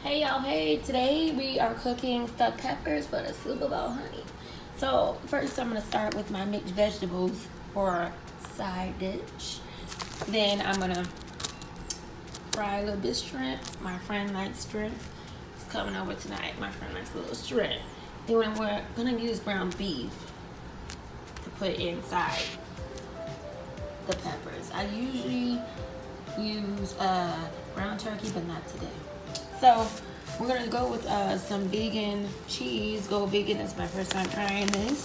Hey y'all, hey, today we are cooking stuffed peppers for the Super Bowl, honey. So first I'm gonna start with my mixed vegetables for side dish. Then I'm gonna fry a little bit of shrimp. My friend likes shrimp. He's coming over tonight. My friend likes a little shrimp. Then we're gonna use ground beef to put inside the peppers. I usually use ground turkey, but not today. So we're gonna go with some vegan cheese. Go vegan. It's my first time trying this.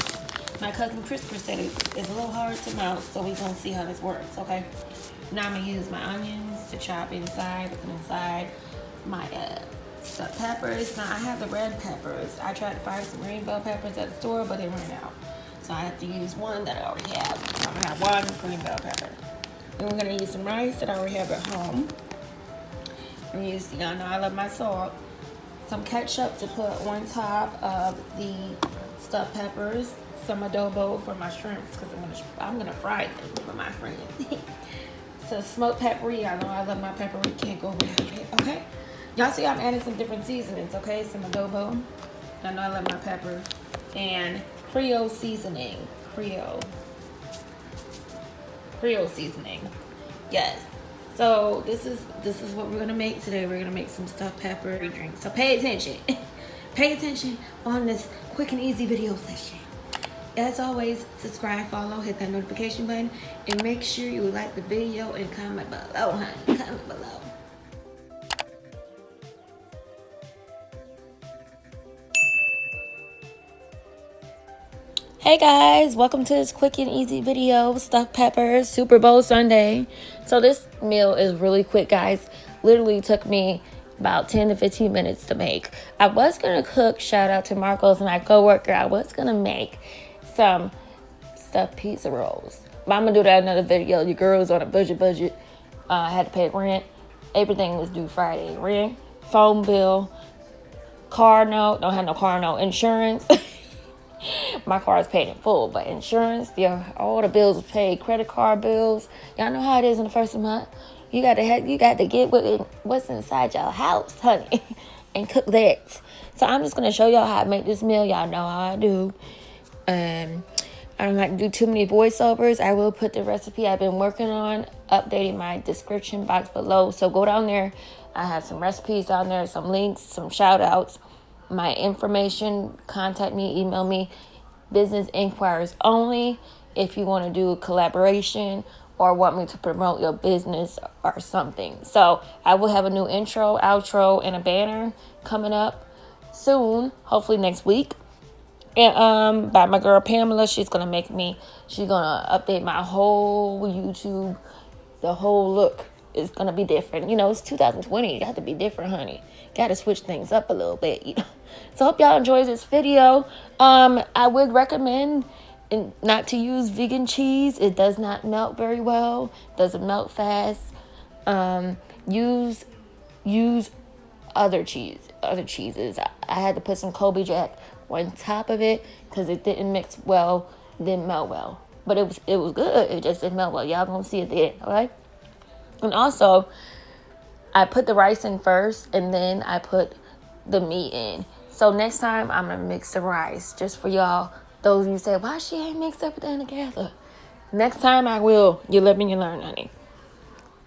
My cousin Christopher said it's a little hard to melt, so we're gonna see how this works. Okay. Now I'm gonna use my onions to chop inside, put them inside my stuffed peppers. Now I have the red peppers. I tried to find some rainbow peppers at the store, but they ran out. So I have to use one that I already have. So I'm gonna have one green bell pepper. Then we're gonna use some rice that I already have at home. I'm using, y'all know I love my salt. Some ketchup to put on top of the stuffed peppers. Some adobo for my shrimps because I'm gonna fry them for my friend. So smoked paprika. I know I love my paprika. Can't go without it. Okay. Y'all see I'm adding some different seasonings. Okay. Some adobo. I know I love my pepper. And Creole seasoning. Creole seasoning. Yes. So this is what we're gonna make today. We're gonna make some stuffed pepper drink. So pay attention. Pay attention on this quick and easy video session. As always, subscribe, follow, hit that notification button, and make sure you like the video and comment below, honey. Comment below. Hey guys, welcome to this quick and easy video, stuffed peppers, Super Bowl Sunday. So this meal is really quick, guys. Literally took me about 10 to 15 minutes to make. I was gonna cook, shout out to Marcos, my coworker. I was gonna make some stuffed pizza rolls, but I'm gonna do that in another video. Your girl's on a budget. I had to pay rent. Everything was due Friday. Rent, phone bill, car note. Don't have no car note. Insurance. My car is paid in full, but insurance, yeah, all the bills are paid. Credit card bills. Y'all know how it is in the first of the month. You got to get what's inside your house, honey, and cook that. So I'm just gonna show y'all how I make this meal. Y'all know how I do. I don't like to do too many voiceovers. I will put the recipe I've been working on, updating my description box below. So go down there. I have some recipes down there, some links, some shout outs. My information, contact me, email me. Business inquiries only if you want to do a collaboration or want me to promote your business or something. So I will have a new intro, outro, and a banner coming up soon, hopefully next week. And by my girl Pamela, she's gonna update my whole YouTube. The whole look is gonna be different. You know, it's 2020. You got to be different, honey. Got to switch things up a little bit, you know. So hope y'all enjoy this video. I would recommend not to use vegan cheese. It does not melt very well. Doesn't melt fast. Use other cheeses. I had to put some Kobe Jack on top of it because it didn't mix well, didn't melt well. But it was good. It just didn't melt well. Y'all gonna see it then, okay? And also, I put the rice in first, and then I put the meat in. So next time, I'm going to mix the rice. Just for y'all, those of you say, why she ain't mixed everything together? Next time, I will. You live and you learn, honey.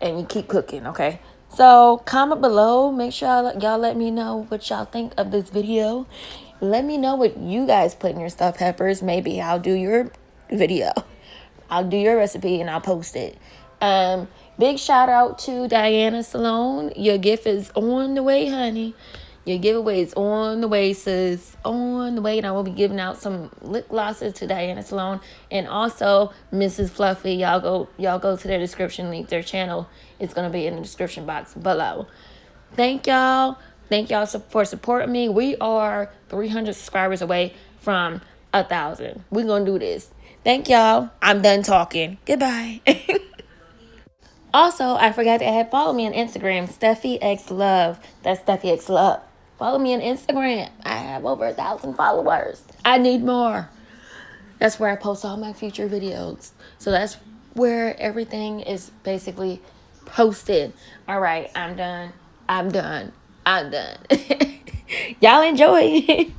And you keep cooking, okay? So comment below. Make sure y'all let me know what y'all think of this video. Let me know what you guys put in your stuffed peppers. Maybe I'll do your video. I'll do your recipe, and I'll post it. Big shout out to Diana Salone. Your gift is on the way, honey. Your giveaway is on the way, sis. On the way. And I will be giving out some lip glosses to Diana Salone. And also Mrs. Fluffy. Y'all go to their description link. Their channel is going to be in the description box below. Thank y'all. Thank y'all for supporting me. We are 300 subscribers away from 1,000. We're going to do this. Thank y'all. I'm done talking. Goodbye. Also, I forgot to follow me on Instagram, STEPHIEXLOVE. That's STEPHIEXLOVE. Follow me on Instagram. I have over 1,000 followers. I need more. That's where I post all my future videos. So that's where everything is basically posted. All right, I'm done. I'm done. Y'all enjoy.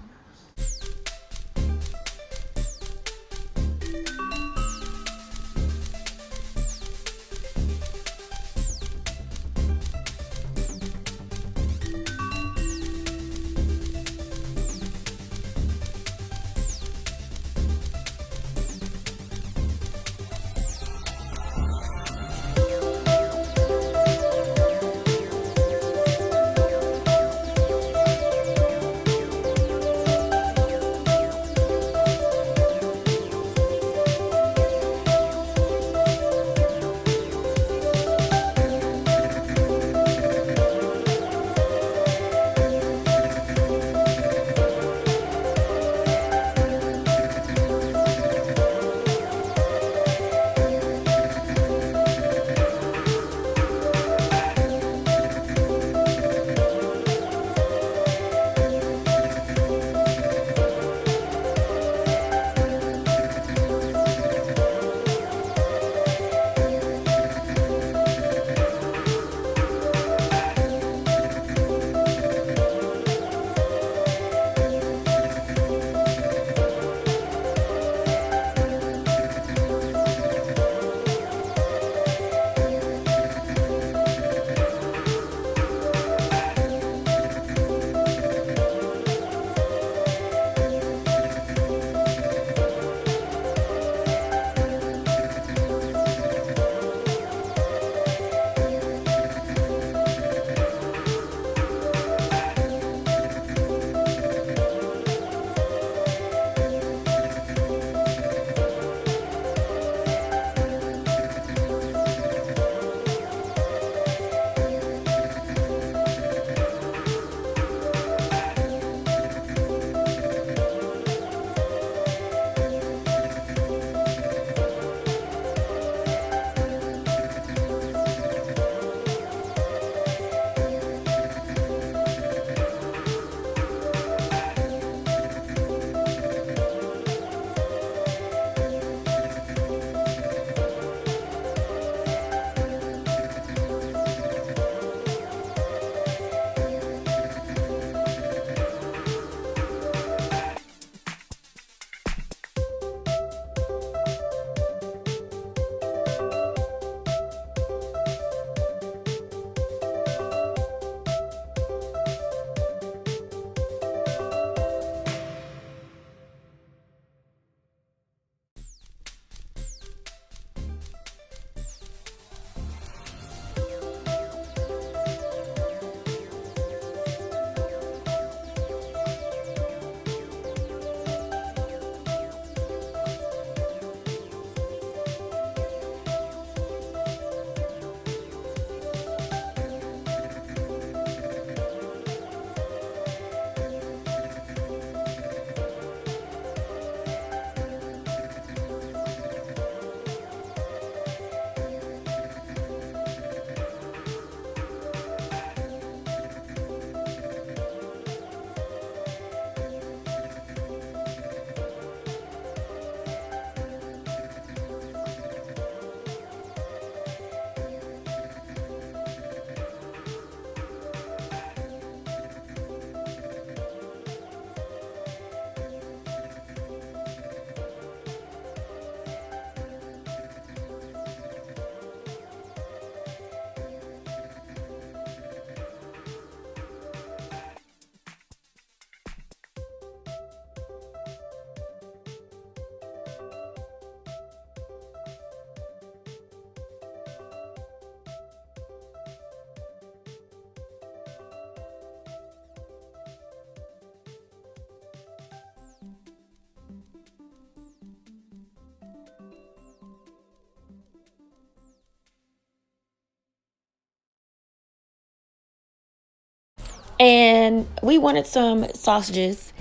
And we wanted some sausages.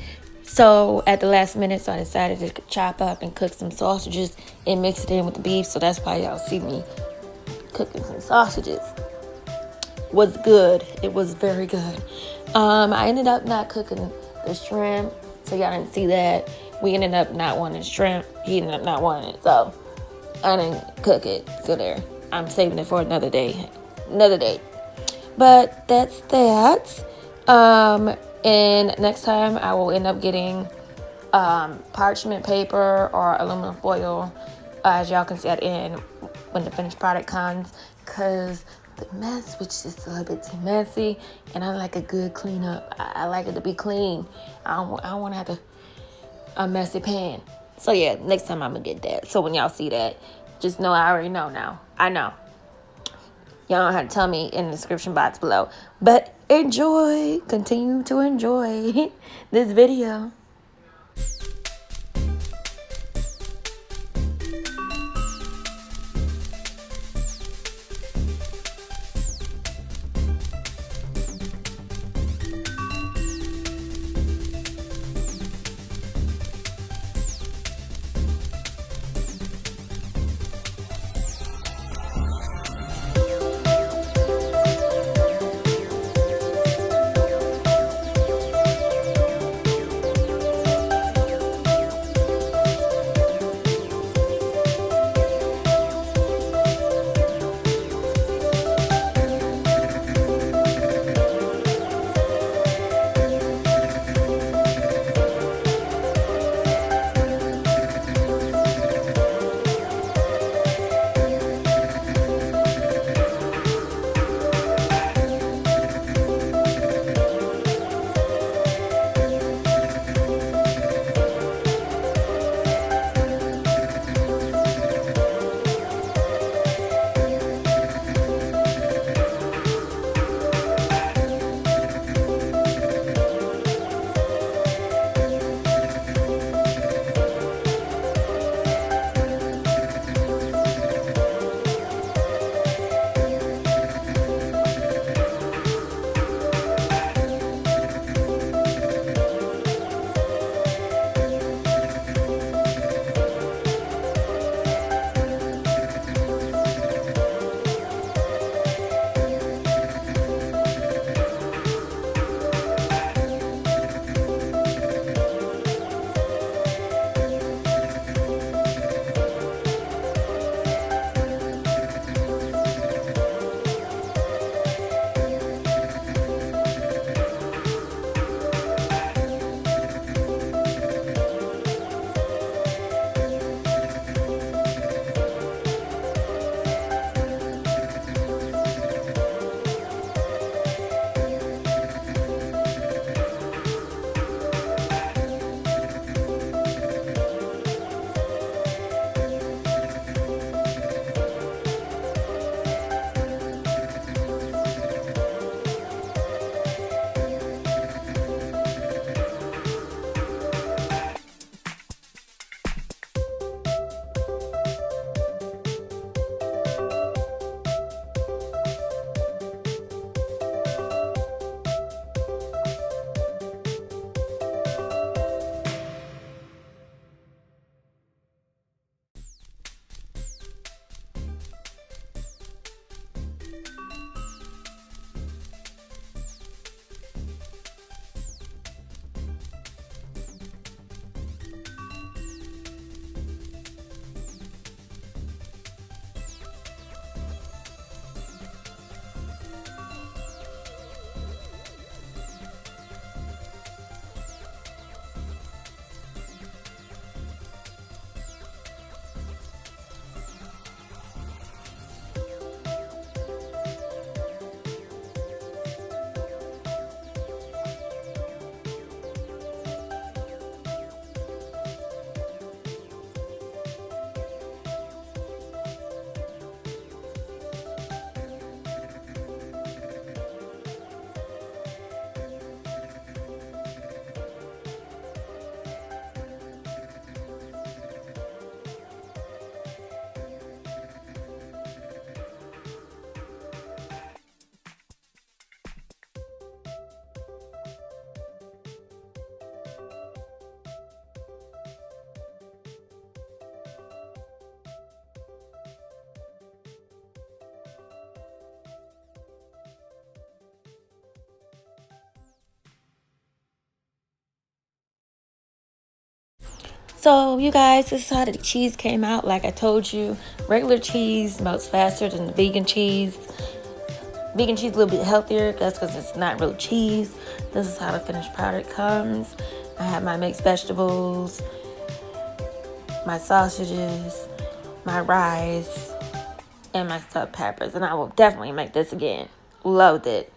So at the last minute, so I decided to chop up and cook some sausages and mix it in with the beef. So that's why y'all see me cooking some sausages. Was good. It was very good. I ended up not cooking the shrimp, so y'all didn't see that. We ended up not wanting shrimp. He ended up not wanting it, so I didn't cook it. So there, I'm saving it for another day, another day. But that's that. And next time I will end up getting parchment paper or aluminum foil, as y'all can see at the end when the finished product comes, because the mess was just a little bit too messy, and I like a good cleanup. I like it to be clean. I don't want to have a messy pan. So yeah, next time I'm gonna get that. So when y'all see that, just know I already know now. I know. Y'all don't have to tell me in the description box below. But enjoy. Continue to enjoy this video. So you guys, this is how the cheese came out. Like I told you, regular cheese melts faster than the vegan cheese. Vegan cheese is a little bit healthier. That's because it's not real cheese. This is how the finished product comes. I have my mixed vegetables, my sausages, my rice, and my stuffed peppers. And I will definitely make this again. Loved it.